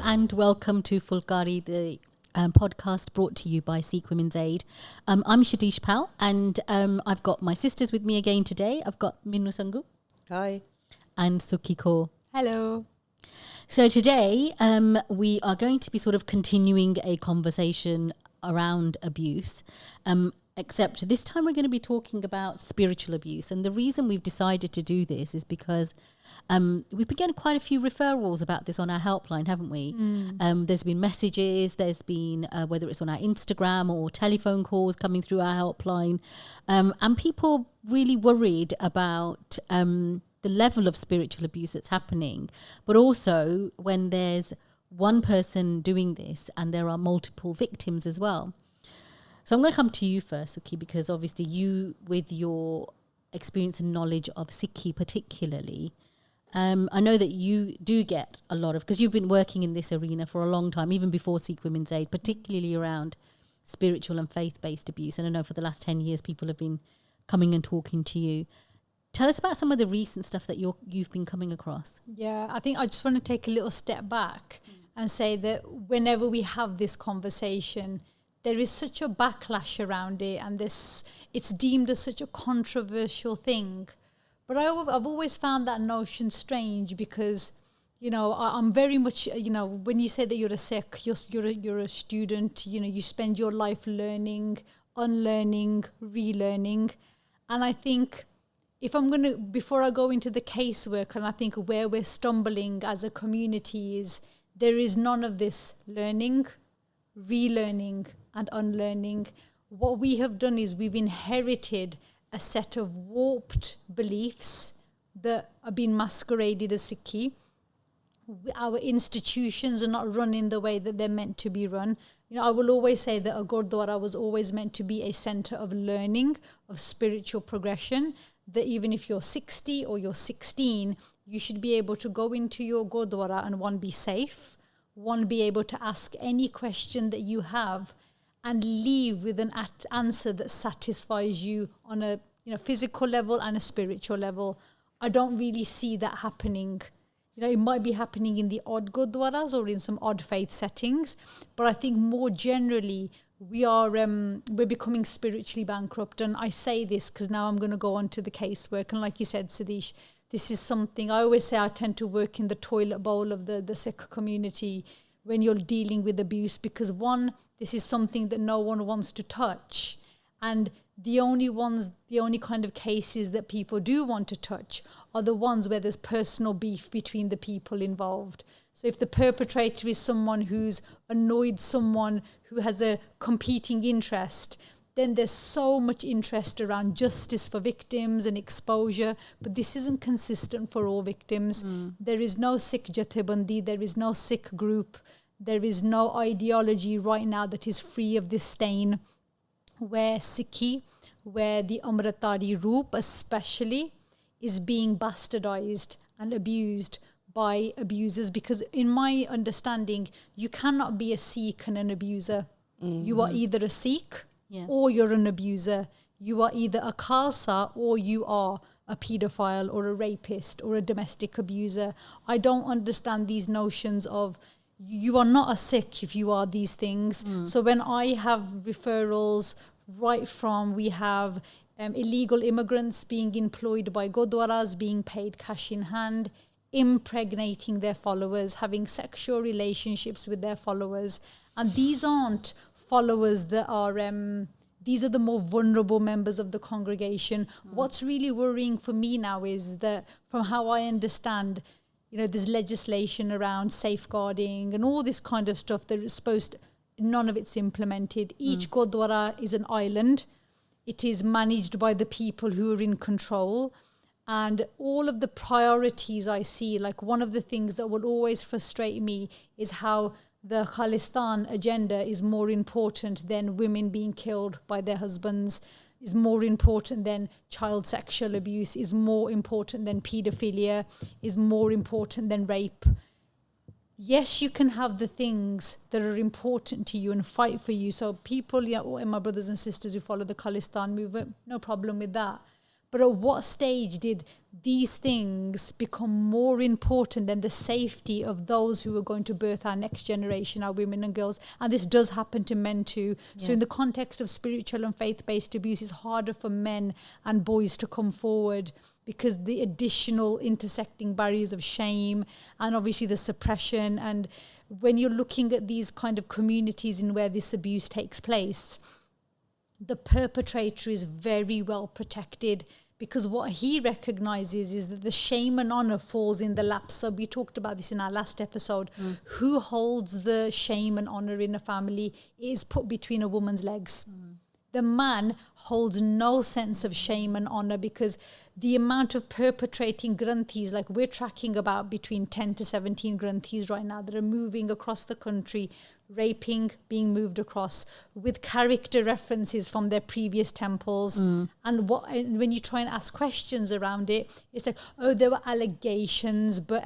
and welcome to Fulkari, the podcast brought to you by Sikh Women's Aid. I'm Shadish Pal, and I've got my sisters with me again today. I've got Minnu Sangu. Hi. And Suki Kaur. Hello. So today we are going to be sort of continuing a conversation around abuse, except this time we're going to be talking about spiritual abuse. And the reason we've decided to do this is because we've been getting quite a few referrals about this on our helpline, haven't we? There's been messages, there's been whether it's on our Instagram or telephone calls coming through our helpline, and people really worried about the level of spiritual abuse that's happening, but also when there's one person doing this and there are multiple victims as well. So I'm going to come to you first, Suki, because obviously you, with your experience and knowledge of Sikhi particularly, I know that you do get a lot of, because you've been working in this arena for a long time, even before Sikh Women's Aid, particularly around spiritual and faith-based abuse. And I know for the last 10 years people have been coming and talking to you. Tell us about some of the recent stuff that you've been coming across. Yeah, I think I just want to take a little step back and say that whenever we have this conversation, there is such a backlash around it, and it's deemed as such a controversial thing. But I've always found that notion strange because, you know, I'm very much, you know, when you say that you're a Sikh, you're a student, you know, you spend your life learning, unlearning, relearning. And I think before I go into the casework, and I think where we're stumbling as a community is there is none of this learning, relearning and unlearning. What we have done is we've inherited a set of warped beliefs that are being masqueraded as Sikhi. Our institutions are not run in the way that they're meant to be run. You know, I will always say that a Gurdwara was always meant to be a center of learning, of spiritual progression, that even if you're 60 or you're 16, you should be able to go into your Gurdwara and one, be safe, one, be able to ask any question that you have and leave with an answer that satisfies you on a physical level and a spiritual level. I don't really see that happening. You know, it might be happening in the odd Gurdwaras or in some odd faith settings, but I think more generally we're becoming spiritually bankrupt. And I say this because now I'm going to go on to the casework. And like you said, Sadish, this is something I always say I tend to work in the toilet bowl of the Sikh community when you're dealing with abuse, because one, this is something that no one wants to touch. And the only kind of cases that people do want to touch are the ones where there's personal beef between the people involved. So if the perpetrator is someone who's annoyed someone who has a competing interest, then there's so much interest around justice for victims and exposure, but this isn't consistent for all victims. There is no Sikh Jathebandi, there is no Sikh group, there is no ideology right now that is free of this stain, where Sikhi, where the Amritari Roop especially, is being bastardized and abused by abusers. Because in my understanding, you cannot be a Sikh and an abuser. You are either a Sikh or you're an abuser. You are either a Khalsa or you are a paedophile or a rapist or a domestic abuser. I don't understand these notions of you are not a Sikh if you are these things. So when I have referrals right from, we have illegal immigrants being employed by Gurdwaras, being paid cash in hand, impregnating their followers, having sexual relationships with their followers. And these aren't followers that are, these are the more vulnerable members of the congregation. What's really worrying for me now is that, from how I understand, you know, there's legislation around safeguarding and all this kind of stuff that is supposed to, none of it's implemented. Each Gurdwara is an island. It is managed by the people who are in control. And all of the priorities I see, like one of the things that will always frustrate me is how the Khalistan agenda is more important than women being killed by their husbands, is more important than child sexual abuse, is more important than paedophilia, is more important than rape. Yes, you can have the things that are important to you and fight for you. So people, and my brothers and sisters who follow the Khalistan movement, no problem with that. But at what stage did these things become more important than the safety of those who are going to birth our next generation, our women and girls? And this does happen to men too. So in the context of spiritual and faith-based abuse, it's harder for men and boys to come forward because the additional intersecting barriers of shame and obviously the suppression. And when you're looking at these kind of communities in where this abuse takes place, the perpetrator is very well protected, because what he recognizes is that the shame and honor falls in the lap. So we talked about this in our last episode. Who holds the shame and honor in a family is put between a woman's legs. The man holds no sense of shame and honor, because the amount of perpetrating granthis, like we're tracking about between 10 to 17 granthis right now that are moving across the country, raping, being moved across with character references from their previous temples. And when you try and ask questions around it, it's like, oh, there were allegations, but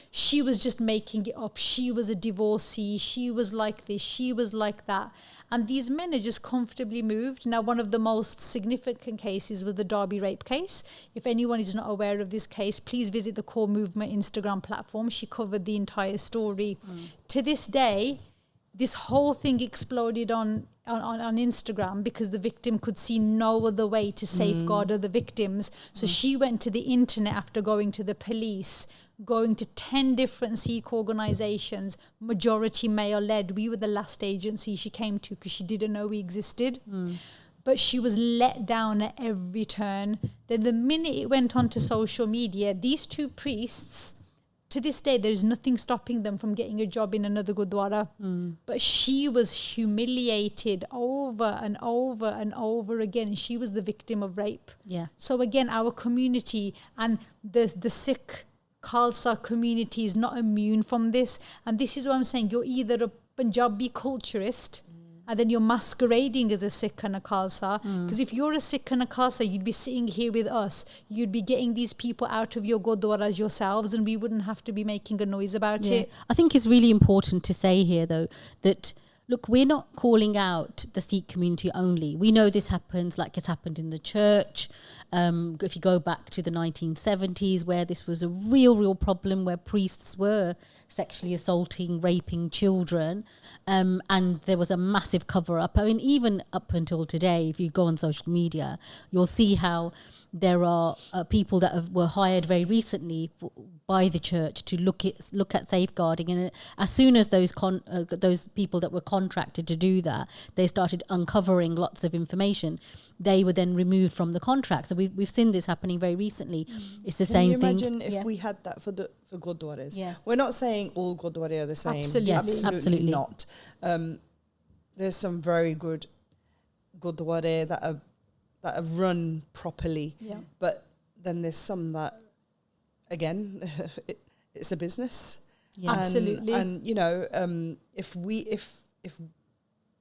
she was just making it up. She was a divorcee. She was like this. She was like that. And these men are just comfortably moved. Now, one of the most significant cases was the Derby rape case. If anyone is not aware of this case, please visit the Core Movement Instagram platform. She covered the entire story. To this day, this whole thing exploded on Instagram because the victim could see no other way to safeguard other victims. So she went to the internet after going to the police, going to 10 different Sikh organizations, majority male-led. We were the last agency she came to because she didn't know we existed. But she was let down at every turn. Then the minute it went onto social media, these two priests, to this day, there's nothing stopping them from getting a job in another Gurdwara. But she was humiliated over and over and over again. She was the victim of rape. So again, our community and the Sikh Khalsa community is not immune from this. And this is what I'm saying. You're either a Punjabi culturist and then you're masquerading as a Sikh and a Khalsa. Because if you're a Sikh and a Khalsa, you'd be sitting here with us. You'd be getting these people out of your Gurdwaras yourselves, and we wouldn't have to be making a noise about it. I think it's really important to say here, though, that look, we're not calling out the Sikh community only. We know this happens, like it's happened in the church. If you go back to the 1970s, where this was a real problem, where priests were sexually assaulting, raping children, and there was a massive cover-up. I mean, even up until today, if you go on social media, you'll see how there are people that were hired very recently by the church to look at safeguarding, and as soon as those people that were contracted to do that, they started uncovering lots of information. They were then removed from the contract. So we've seen this happening very recently. It's the same thing. Can you imagine if we had that for Gurdwaras? We're not saying all Gurdwara are the same. Absolutely not. There's some very good Gurdwara that are run properly, but then there's some that, again, it's a business. Absolutely. And you know, if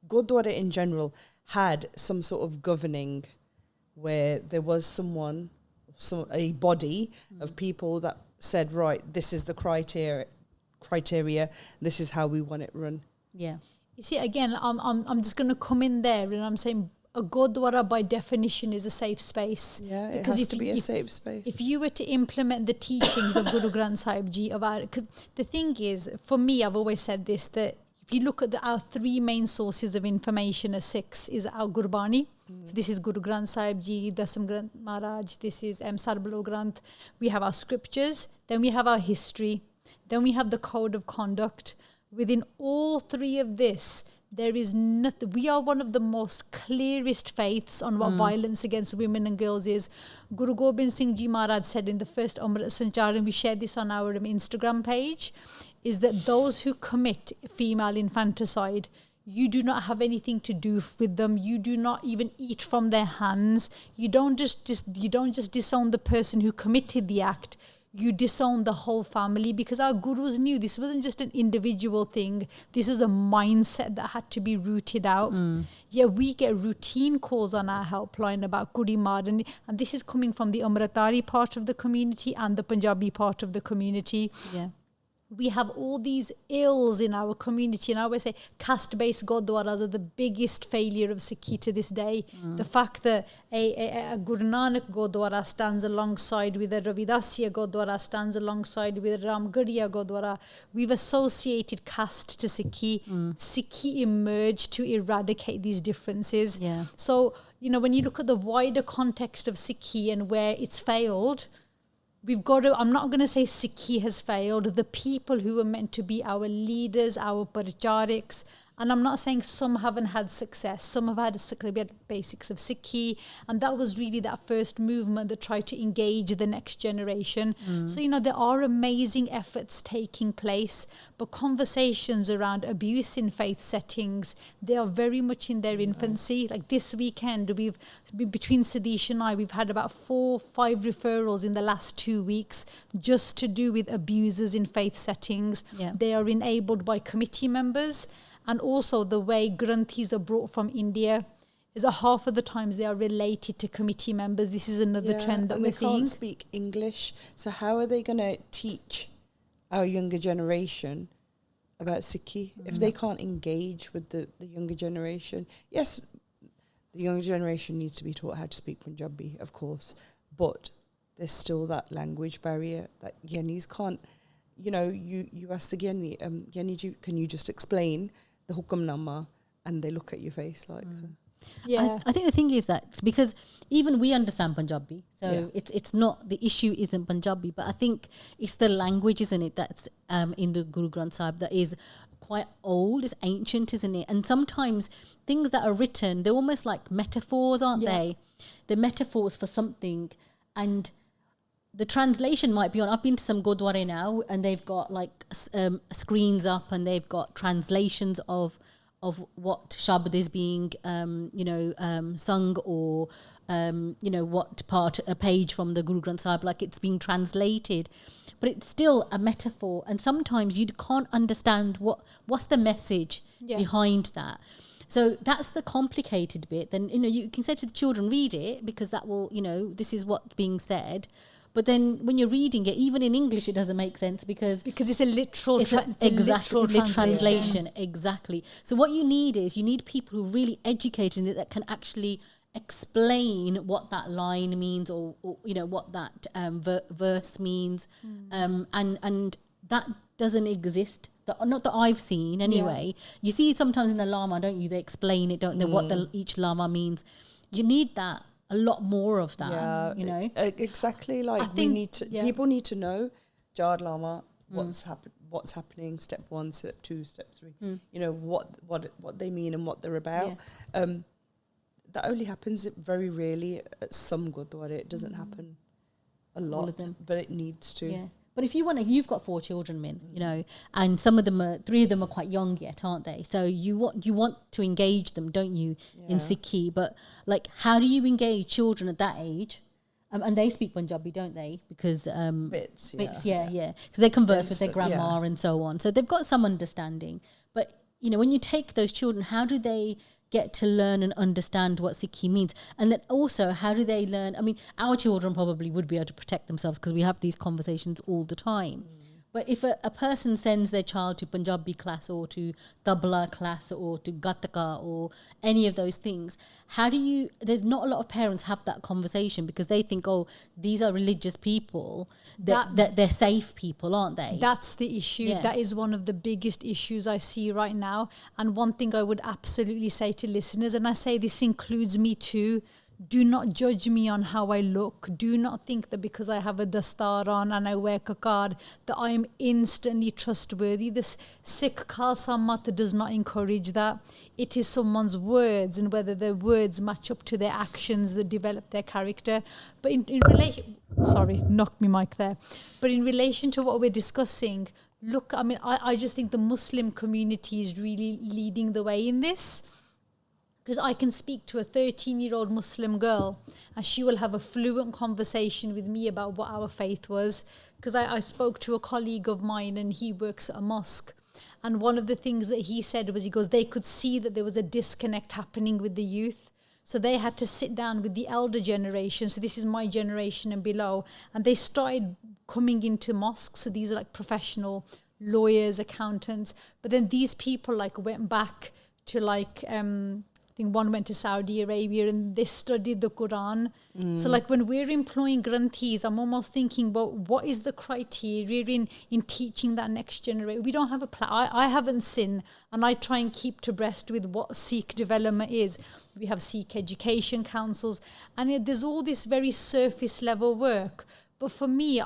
Gurdwara in general had some sort of governing where there was a body of people that said, right, this is the criteria, this is how we want it run. You see, again, I'm just going to come in there and I'm saying a Gurdwara by definition is a safe space. It has to be a safe space. If you were to implement the teachings of Guru Granth Sahib Ji, because the thing is, for me, I've always said this, that if you look at our three main sources of information as Sikhs, is our Gurbani. So this is Guru Granth Sahib Ji, Dasam Granth Maharaj, this is Sarbalo Granth. We have our scriptures, then we have our history, then we have the code of conduct. Within all three of this, there is nothing. We are one of the most clearest faiths on what violence against women and girls is. Guru Gobind Singh Ji Maharaj said in the first Amrit Sanchar, and we shared this on our Instagram page, is that those who commit female infanticide, you do not have anything to do with them. You do not even eat from their hands. You don't just disown the person who committed the act. You disown the whole family, because our gurus knew this wasn't just an individual thing. This was a mindset that had to be rooted out. We get routine calls on our helpline about Kudi Maar, and this is coming from the Amritari part of the community and the Punjabi part of the community. we have all these ills in our community, and I always say caste-based gurdwaras are the biggest failure of Sikhi to this day. The fact that a Guru Nanak Gurdwara stands alongside with a Ravidasiya Gurdwara, stands alongside with a Ramgarhia Gurdwara, we've associated caste to Sikhi. Sikhi emerged to eradicate these differences. Yeah. So, you know, when you look at the wider context of Sikhi and where it's failed, we've got to, I'm not going to say Sikhi has failed, the people who are meant to be our leaders, our parchariks, and I'm not saying some haven't had success, some have had success. We had basics of Sikhi, and that was really that first movement that tried to engage the next generation. So, you know, there are amazing efforts taking place, but conversations around abuse in faith settings, they are very much in their infancy. Like this weekend, we've, between Sadish and I, we've had about 4 or 5 referrals in the last 2 weeks just to do with abusers in faith settings. Yeah. They are enabled by committee members. And also the way granthis are brought from India is that half of the times they are related to committee members. This is another trend that and we're they seeing. can't speak English. So how are they going to teach our younger generation about Sikhi if they can't engage with the younger generation? Yes, the younger generation needs to be taught how to speak Punjabi, of course, but there's still that language barrier that Yenis can't. You know, you ask the Yeni, Yeni, can you just explain the Hukamnama, and they look at your face like... Yeah. I think the thing is that because even we understand Punjabi, so it's not, the issue isn't Punjabi, but I think it's the language, isn't it, that's in the Guru Granth Sahib that is quite old, it's ancient, isn't it? And sometimes things that are written, they're almost like metaphors, aren't they? They're metaphors for something, and the translation might be on. I've been to some Gurdwara now, and they've got like screens up, and they've got translations of what Shabad is being, sung, or what part, a page from the Guru Granth Sahib, like it's being translated, but it's still a metaphor, and sometimes you can't understand what's the message behind that. So that's the complicated bit. Then you can say to the children, read it, because that will, this is what's being said. But then when you're reading it, even in English, it doesn't make sense because it's a literal, literal translation. translation. Exactly. So what you need is people who are really educated in it, that can actually explain what that line means, or what that verse means, and that doesn't exist. Not that I've seen anyway. You see sometimes in the Lama, don't you? They explain it, don't they? What each Lama means. You need that. A lot more of that, exactly. Like people need to know Jad Lama, what's happening, step 1, step 2, step 3. What they mean and what they're about. That only happens very rarely at some Gurdwara. It doesn't happen a lot, but it needs to. Yeah. But if you you've got 4 children, Min, and some of them 3 of them are quite young yet, aren't they? So you want to engage them, don't you, in Sikhi? But like, how do you engage children at that age? And they speak Punjabi, don't they? Because bits, yeah. Because they converse with their grandma and so on. So they've got some understanding. But when you take those children, how do they get to learn and understand what Sikhi means? And then also, how do they learn? I mean, our children probably would be able to protect themselves because we have these conversations all the time. But if a person sends their child to Punjabi class, or to tabla class, or to gataka, or any of those things, there's not a lot of parents have that conversation, because they think, these are religious people, that they're safe people, aren't they? That's the issue. Yeah. That is one of the biggest issues I see right now. And one thing I would absolutely say to listeners, and I say this includes me too, do not judge me on how I look. Do not think that because I have a dastar on and I wear kakar that I am instantly trustworthy. This Sikh Khalsa Mat does not encourage that. It is someone's words, and whether their words match up to their actions that develop their character. But in relation, sorry, knocked me mic there. But in relation to what we're discussing, look, I mean, I just think the Muslim community is really leading the way in this. Because I can speak to a 13-year-old Muslim girl and she will have a fluent conversation with me about what our faith was. Because I spoke to a colleague of mine, and he works at a mosque. And one of the things that he said was, he goes, they could see that there was a disconnect happening with the youth. So they had to sit down with the elder generation. So this is my generation and below. And they started coming into mosques. So these are like professional lawyers, accountants. But then these people like went back to like, I think one went to Saudi Arabia and they studied the Quran. So like when we're employing granthis, I'm almost thinking, well, what is the criteria in teaching that next generation? We don't have a plan. I haven't seen, and I try and keep abreast with what Sikh development is. We have Sikh education councils, and there's all this very surface level work. But for me,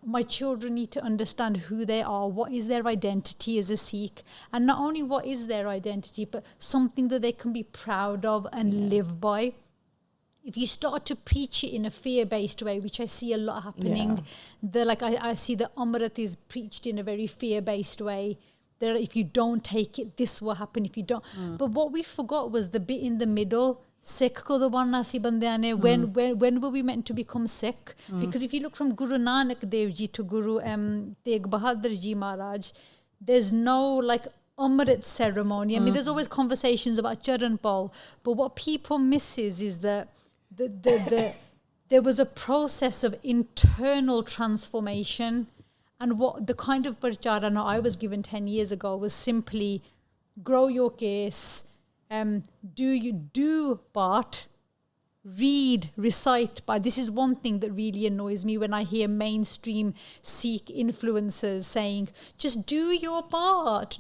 my children need to understand who they are, what is their identity as a Sikh, and not only what is their identity, but something that they can be proud of and live by. If you start to preach it in a fear-based way, which I see a lot happening, I see that Amrit is preached in a very fear-based way. There, if you don't take it, this will happen. If you don't, but what we forgot was the bit in the middle. Sikh ko the one nasi bandyan hai. When were we meant to become Sikh? Because if you look from Guru Nanak Dev Ji to Guru Tegh Bahadur Ji Maharaj, there's no like Amrit ceremony. I mean, there's always conversations about Charan Paul, but what people misses is that there was a process of internal transformation, and what the kind of pracharana I was given 10 years ago was simply grow your case. Do part, read, recite. But this is one thing that really annoys me when I hear mainstream Sikh influencers saying, just do your part.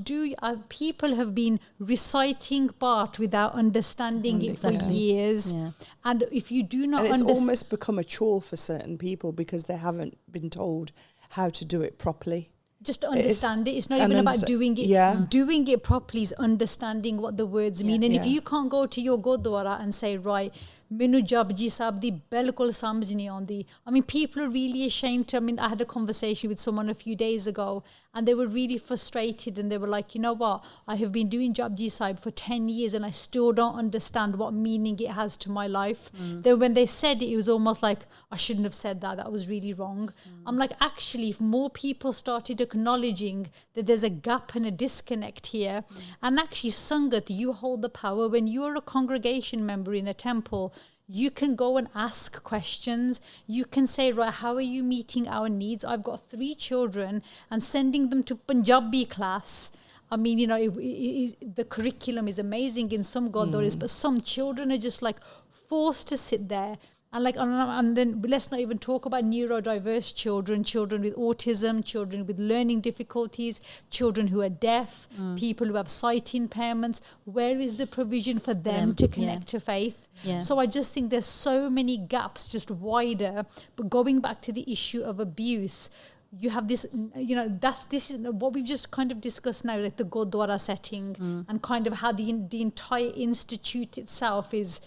People have been reciting part without understanding it for years. Yeah. And if you do not understand... it's almost become a chore for certain people because they haven't been told how to do it properly. Just to understand it. It's not even about doing it. Yeah. Doing it properly is understanding what the words mean. And if you can't go to your Gurdwara and say, right, Minu Japji Sahib di bilkul samjh nahi aandi. I mean, people are really ashamed to. I mean, I had a conversation with someone a few days ago and they were really frustrated and they were like, you know what, I have been doing Japji Sahib for 10 years and I still don't understand what meaning it has to my life. Then when they said it, it was almost like, I shouldn't have said that. That was really wrong. I'm like, actually, if more people started acknowledging that there's a gap and a disconnect here, and actually, Sangat, you hold the power. When you are a congregation member in a temple, you can go and ask questions. You can say, right, how are you meeting our needs? I've got 3 children and sending them to Punjabi class. I mean, you know, the curriculum is amazing in some Gurdwaras, but some children are just like forced to sit there. And then let's not even talk about neurodiverse children, children with autism, children with learning difficulties, children who are deaf, people who have sight impairments. Where is the provision for them to connect to faith? Yeah. So I just think there's so many gaps, just wider. But going back to the issue of abuse, you have this, you know, this is what we've just kind of discussed now, like the Gurdwara setting and kind of how the entire institute itself is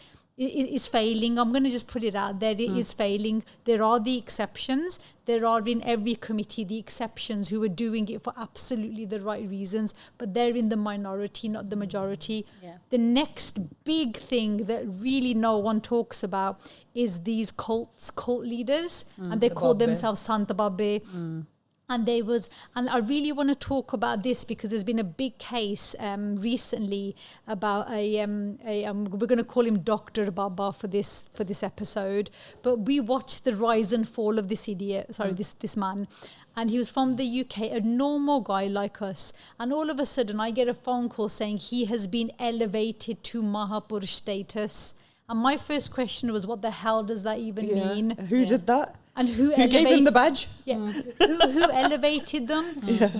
failing. I'm going to just put it out there. It is failing. There are the exceptions. There are in every committee the exceptions who are doing it for absolutely the right reasons, but they're in the minority, not the majority. Yeah. The next big thing that really no one talks about is these cult leaders, and they call themselves Sant Babe. And I really want to talk about this because there's been a big case recently about we're going to call him Dr. Baba for this episode, but we watched the rise and fall of this idiot, this man. And he was from the UK, a normal guy like us. And all of a sudden I get a phone call saying he has been elevated to Mahapurush status. And my first question was, what the hell does that even mean? Who did that? And who gave him the badge? Yeah. who elevated them?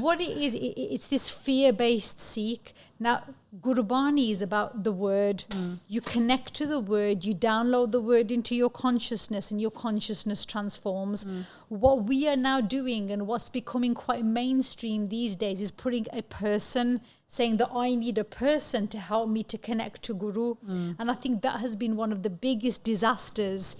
What it is, it's this fear-based Sikh. Now, Gurbani is about the word. You connect to the word, you download the word into your consciousness, and your consciousness transforms. What we are now doing and what's becoming quite mainstream these days is putting a person, saying that I need a person to help me to connect to Guru. And I think that has been one of the biggest disasters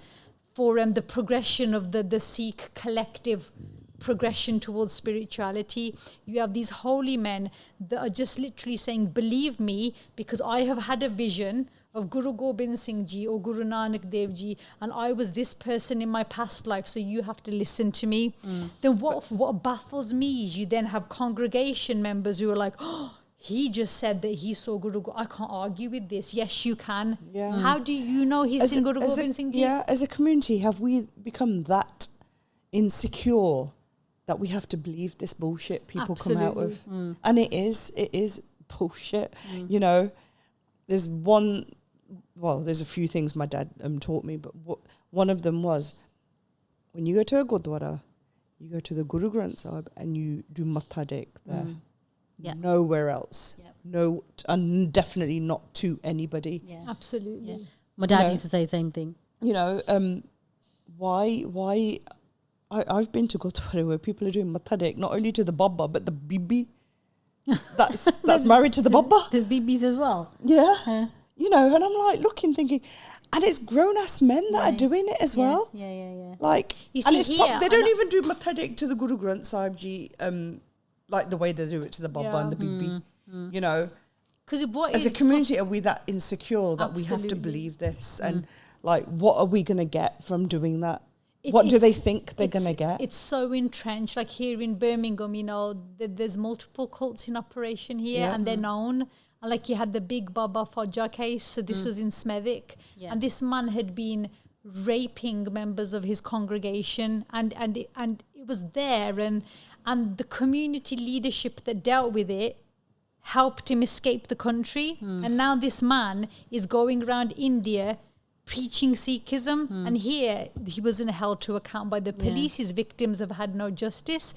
for the progression of the Sikh collective progression towards spirituality. You have these holy men that are just literally saying, believe me, because I have had a vision of Guru Gobind Singh Ji or Guru Nanak Dev Ji, and I was this person in my past life, so you have to listen to me. Then what baffles me is you then have congregation members who are like, oh, he just said that he saw Guru Gobind. I can't argue with this. Yes, you can. Yeah. How do you know he's seen Guru Gobind Singh Ji? Yeah, as a community, have we become that insecure that we have to believe this bullshit people come out of. Absolutely. And it is bullshit. You know, there's a few things my dad taught me, but one of them was, when you go to a Gurdwara, you go to the Guru Granth Sahib and you do Matha Tek there. Yeah. Nowhere else. Yep. No, and definitely not to anybody. Yeah. Absolutely. Yeah. My dad You know, used to say the same thing. You know, why I've been to Gurdwara where people are doing Matha Tek not only to the Baba but the Bibi that's married to the Baba. There's BBs as well. Yeah. You know, and I'm like looking, thinking, and it's grown ass men that are doing it as well. Yeah. Like, You and see it's here, they don't even do Matha Tek to the Guru Granth Sahib Ji, like the way they do it to the Baba and the Bibi. You know, Because as a community, are we that insecure that we have to Absolutely. believe this? And like, what are we going to get from doing that? What do they think they're going to get? It's so entrenched. Like here in Birmingham, you know, there's multiple cults in operation here, and they're known. And like you had the big Baba Fodja case, so this was in Smethwick, and this man had been raping members of his congregation, and it was there, and the community leadership that dealt with it helped him escape the country, and now this man is going around India preaching Sikhism, and here he wasn't held to account by the police. His victims have had no justice.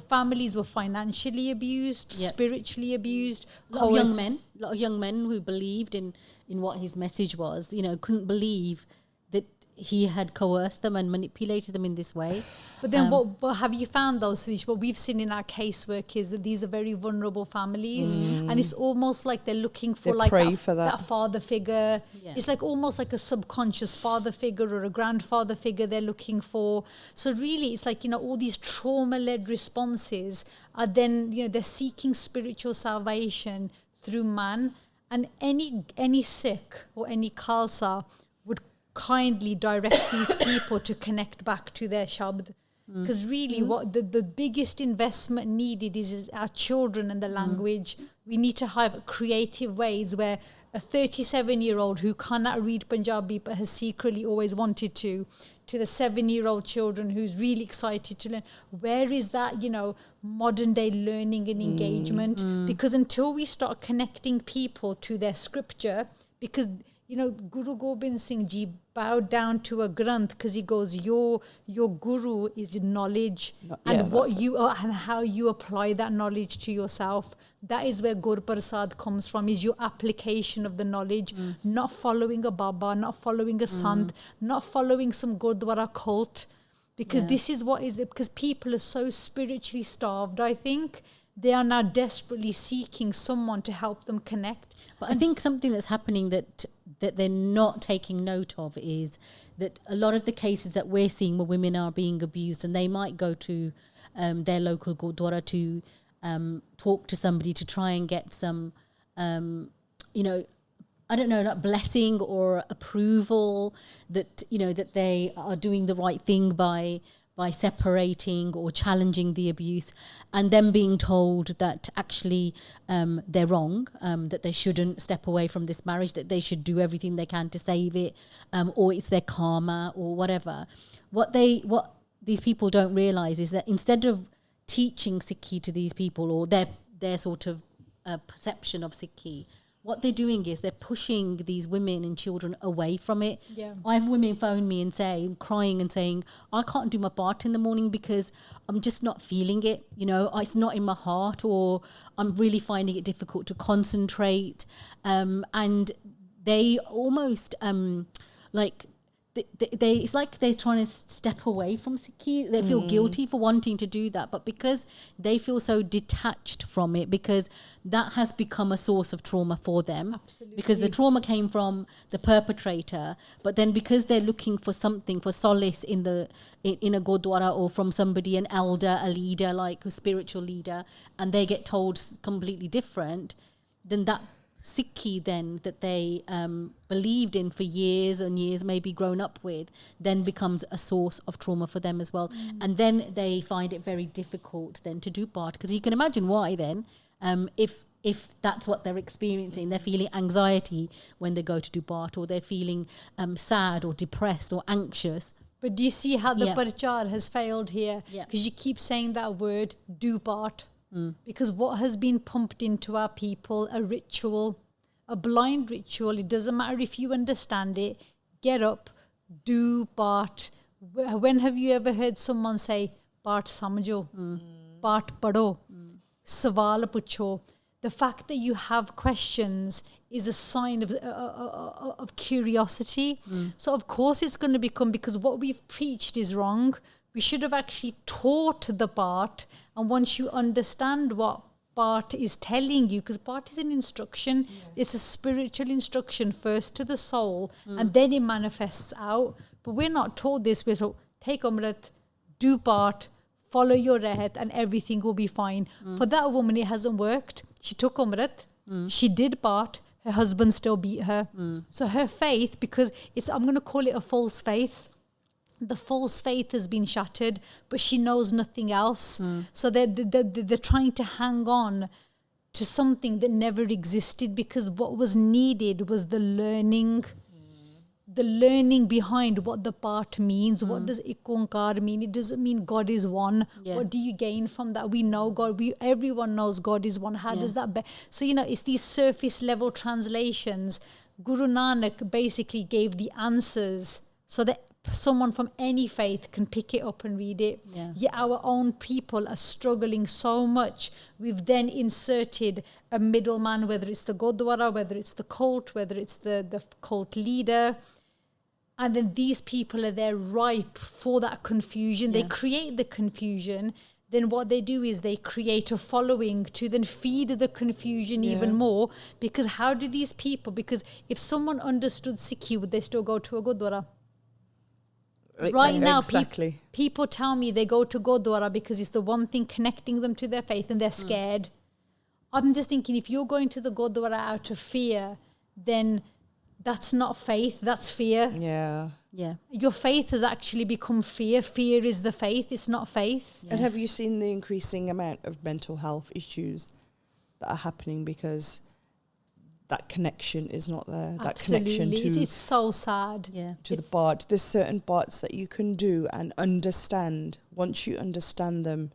Families were financially abused, spiritually abused. A lot of young men who believed in what his message was, you know, couldn't believe that he had coerced them and manipulated them in this way. But then what have you found though, Sadish? What we've seen in our casework is that these are very vulnerable families, and it's almost like they're looking for They like pray for that. father figure. Yeah. It's like almost like a subconscious father figure or a grandfather figure they're looking for. So really it's like, you know, all these trauma-led responses are then, you know, they're seeking spiritual salvation through man, and any Sikh or any Khalsa would kindly direct these people to connect back to their Shabd. Because really what the biggest investment needed is our children and the language. We need to have creative ways where a 37-year-old who cannot read Punjabi but has secretly always wanted to the 7-year-old children who's really excited to learn, where is that, you know, modern day learning and engagement? Because until we start connecting people to their scripture, because you know, Guru Gobind Singh Ji bowed down to a Granth because he goes, your Guru is knowledge, and what you are and how you apply that knowledge to yourself. That is where Gur Prasad comes from, is your application of the knowledge, not following a Baba, not following a Sant, not following some Gurdwara cult. Because this is what is it, because people are so spiritually starved, I think. They are now desperately seeking someone to help them connect. But I think something that's happening that they're not taking note of is that a lot of the cases that we're seeing where women are being abused, and they might go to their local Gurdwara to talk to somebody to try and get some, you know, I don't know, not blessing or approval that, you know, that they are doing the right thing by separating or challenging the abuse, and then being told that actually they're wrong, that they shouldn't step away from this marriage, that they should do everything they can to save it, or it's their karma or whatever. What these people don't realize is that instead of teaching Sikhi to these people, or their sort of perception of Sikhi, what they're doing is they're pushing these women and children away from it. Yeah. I have women phone me and crying and saying, I can't do my part in the morning because I'm just not feeling it. You know, it's not in my heart, or I'm really finding it difficult to concentrate. And they almost like it's like they're trying to step away from Sikhi. They feel guilty for wanting to do that, but because they feel so detached from it, because that has become a source of trauma for them. Absolutely. Because the trauma came from the perpetrator, but then because they're looking for something, for solace in a Gurdwara or from somebody, an elder, a leader, like a spiritual leader, and they get told completely different, then that Sikhi then that they believed in for years and years, maybe grown up with, then becomes a source of trauma for them as well. And then they find it very difficult then to do part, because you can imagine why then, if that's what they're experiencing, they're feeling anxiety when they go to do part, or they're feeling sad or depressed or anxious, But do you see how the Yeah. parchar has failed here? Yeah. Because you keep saying that word, do part. Because what has been pumped into our people, a ritual, a blind ritual, it doesn't matter if you understand it, get up, do part. When have you ever heard someone say, part samjho, part padho, sawal pucho? The fact that you have questions is a sign of curiosity. So of course it's going to become, because what we've preached is wrong. We should have actually taught the part. And once you understand what part is telling you, because part is an instruction, it's a spiritual instruction first to the soul, and then it manifests out. But we're not taught this. We're told, take Amrit, do part, follow your rehet, and everything will be fine. For that woman, it hasn't worked. She took Amrit, she did part, her husband still beat her. So her faith, because I'm going to call it a false faith. The false faith has been shattered, but she knows nothing else. So they're trying to hang on to something that never existed, because what was needed was the learning behind what the part means. What does ikonkar mean? It doesn't mean God is one. Yeah. What do you gain from that? We know God. Everyone knows God is one. How does that so it's these surface level translations. Guru Nanak basically gave the answers so that someone from any faith can pick it up and read it. Yet our own people are struggling so much. We've then inserted a middleman, whether it's the Gurdwara, whether it's the cult, whether it's the cult leader. And then these people are there ripe for that confusion. They create the confusion. Then what they do is they create a following to then feed the confusion even more. Because how do these people, because if someone understood Sikhi, would they still go to a Gurdwara? Right now, exactly. people tell me they go to Gurdwara because it's the one thing connecting them to their faith, and they're scared. I'm just thinking, if you're going to the Gurdwara out of fear, then that's not faith, that's fear. Yeah. Your faith has actually become fear. Fear is the faith, it's not faith. And have you seen the increasing amount of mental health issues that are happening because that connection is not there? That connection to it's so sad. to the part. There's certain parts that you can do and understand. Once you understand them,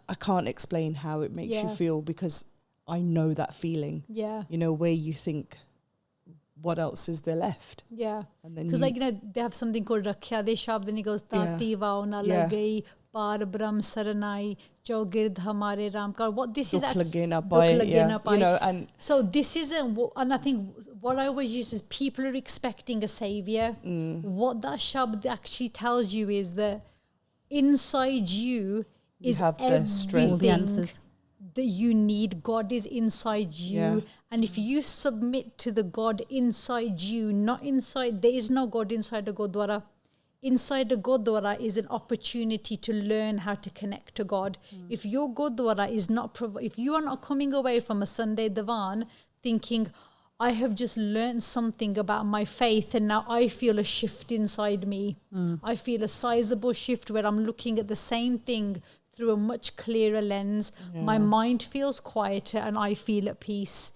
I can't explain how it makes you feel, because I know that feeling. Where you think, what else is there left? And then because they have something called Rakhya De Shabd, and he goes, Tati Vao Na Lagai, Par Brahm Saranai, Jo Gird Hamare Ramkar. What this is actually, and so this isn't, and I think what I always use is people are expecting a savior. What that Shabd actually tells you is that inside you is have the strength. All the answers that you need. God is inside you, and if you submit to the God inside you, not inside, there is no God inside the Gurdwara. Inside the Gurdwara is an opportunity to learn how to connect to God. If your Gurdwara is not, if you are not coming away from a Sunday Divan thinking, I have just learned something about my faith and now I feel a shift inside me. I feel a sizable shift where I'm looking at the same thing through a much clearer lens. My mind feels quieter and I feel at peace.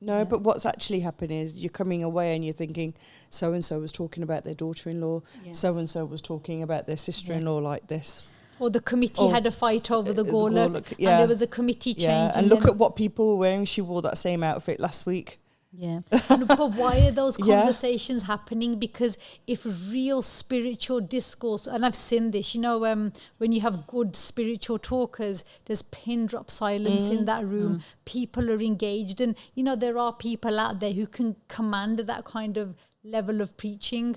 No, but what's actually happening is you're coming away and you're thinking, so-and-so was talking about their daughter-in-law, so-and-so was talking about their sister-in-law like this. Or the committee had a fight over the Golak, and there was a committee change. And look at what people were wearing. She wore that same outfit last week. But why are those conversations happening? Because if real spiritual discourse, and I've seen this, when you have good spiritual talkers, there's pin drop silence in that room. People are engaged, and there are people out there who can command that kind of level of preaching.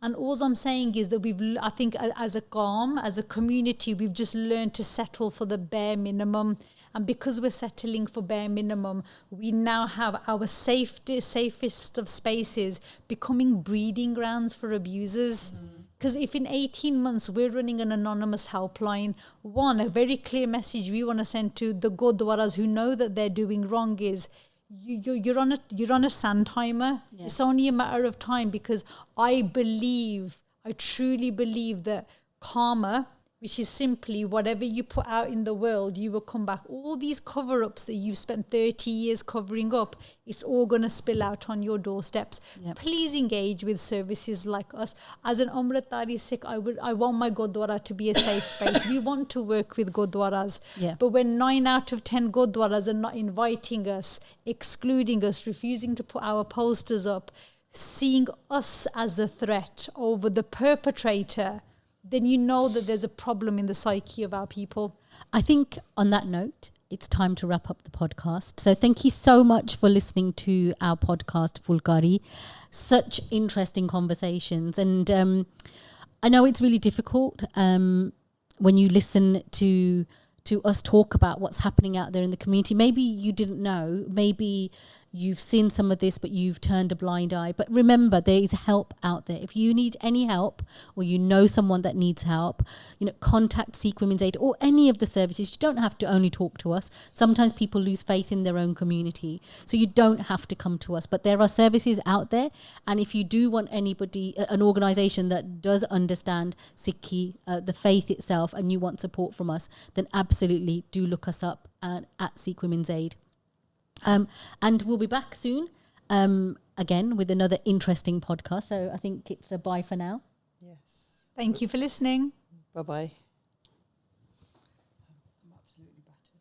And all I'm saying is that I think as a Qawm, as a community, we've just learned to settle for the bare minimum. And because we're settling for bare minimum, we now have our safest of spaces becoming breeding grounds for abusers. Because if in 18 months we're running an anonymous helpline, a very clear message we want to send to the Gurdwaras who know that they're doing wrong is, you're on a sand timer. It's only a matter of time, because I truly believe that karma which is simply whatever you put out in the world, you will come back. All these cover-ups that you've spent 30 years covering up, it's all going to spill out on your doorsteps. Yep. Please engage with services like us. As an Amritdhari Sikh, I want my Gurdwara to be a safe space. We want to work with Gurdwaras. Yeah. But when 9 out of 10 Gurdwaras are not inviting us, excluding us, refusing to put our posters up, seeing us as the threat over the perpetrator, then you know that there's a problem in the psyche of our people. I think on that note, it's time to wrap up the podcast. So thank you so much for listening to our podcast, Fulkari. Such interesting conversations. And I know it's really difficult when you listen to us talk about what's happening out there in the community. Maybe you didn't know, maybe you've seen some of this, but you've turned a blind eye. But remember, there is help out there. If you need any help, or you know someone that needs help, contact Sikh Women's Aid or any of the services. You don't have to only talk to us. Sometimes people lose faith in their own community, so you don't have to come to us. But there are services out there, and if you do want anybody, an organisation that does understand Sikhi, the faith itself, and you want support from us, then absolutely do look us up at Sikh Women's Aid. And we'll be back soon again with another interesting podcast. So I think it's a bye for now. Yes. Thank you for listening. Bye-bye. I'm absolutely battered.